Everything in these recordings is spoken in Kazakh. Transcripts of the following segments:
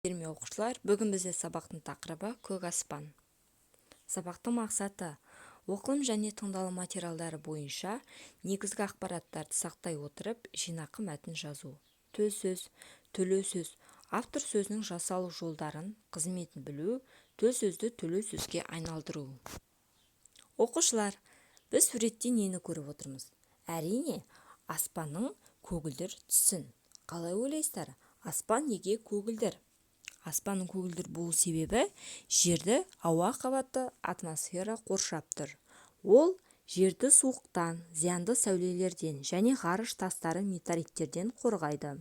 Берме оқушылар, бүгін бізде сабақтың тақырыбы көк аспан. Сабақтың мақсаты оқылым және тыңдалым материалдары бойынша негізгі ақпараттарды сақтай отырып жинақы мәтін жазу. Төл сөз, төлеу сөз, автор сөзінің жасалу жолдарын, қызметін білу, төл сөзді төлеу сөзге айналдыру. Оқушылар, біз суретте нені көріп отырмыз? Әрине, аспанның көгілдір түсін. Қалай ойлайсыздар? Аспан неге көгілдір? Аспанның көгілдір болу себебі жерді ауа қабаты атмосфера қоршап тұр. Ол жерді суықтан, зиянды сәулелерден және ғарыш тастары метеориттерден қорғайды.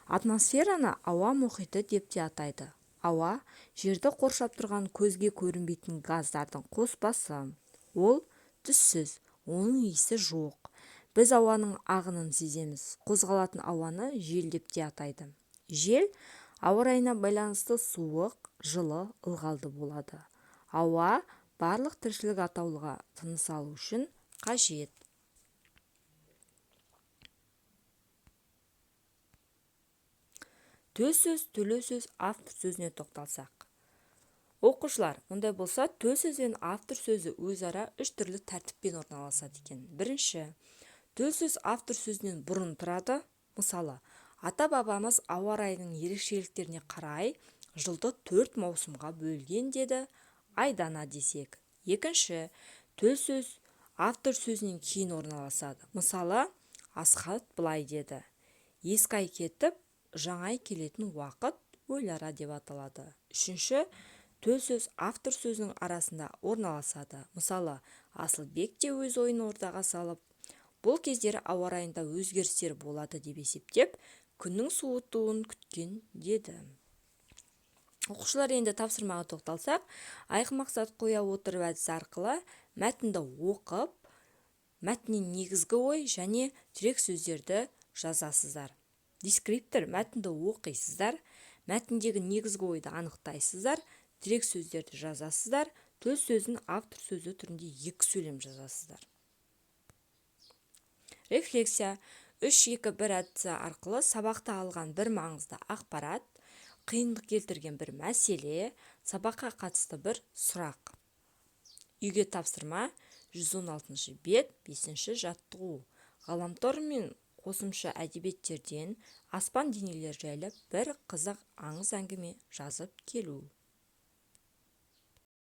Атмосфераны ауа мұхиты деп те атайды. Ауа жерді қоршап тұрған көзге көрінбейтін газдардың қоспасы. Ол түссіз, оның иісі жоқ. Біз ауаның ағынын сеземіз. Қозғалатын ауаны жел деп те атайды. Жел ауа райына байланысты суық, жылы, ылғалды болады. Ауа барлық тіршілік атаулыға тыныс алу үшін қажет. Төл сөз, төлеу сөз, автор сөзіне тоқталсақ. Оқушылар, ондай болса, төл сөз бен автор сөзі өзара үш түрлі тәртіппен орналасады екен. Бірінші, төл сөз автор сөзінен бұрын тұрады. Мысалы, ата-бабамыз ауа райының ерекшеліктеріне қарай жылды 4 маусымға бөлген деді, айдана десек. Екінші, төл сөз автор сөзінен кейін орналасады. Мысалы, Асхат былай деді: ескі ай кетіп, жаңа ай келетін уақыт ойлара деп аталады. Үшінші, төл сөз автор сөзінің арасында орналасады. Мысалы, Асылбек те өз ойын ортаға салып, бұл кездері ауа райында өзгерістер болады деп есептеп, күннің суытуын күткен деді. Оқушылар, енді тапсырмаға тоқталсақ, айқын мақсат қоя отырып әдісі арқылы мәтінді оқып, мәтіннен негізгі ой және тірек сөздерді жазасыздар. Дескриптор мәтінді оқисыздар, мәтіндегі негізгі ойды анықтайсыздар, тірек сөздерді жазасыздар, төл сөзін автор сөзі түрінде 2 сөйлем жазасыздар. Рефлексия 3-2-1 әдісі арқылы сабақта алған бір маңызды ақпарат, қиындық келтірген бір мәселе, сабаққа қатысты бір сұрақ. Үйге тапсырма 116 бет 5 жаттығу. Ғаламтор мен қосымша әдебиеттерден аспан денелері жайлы бір қызық аңыз әңгіме жазып келу.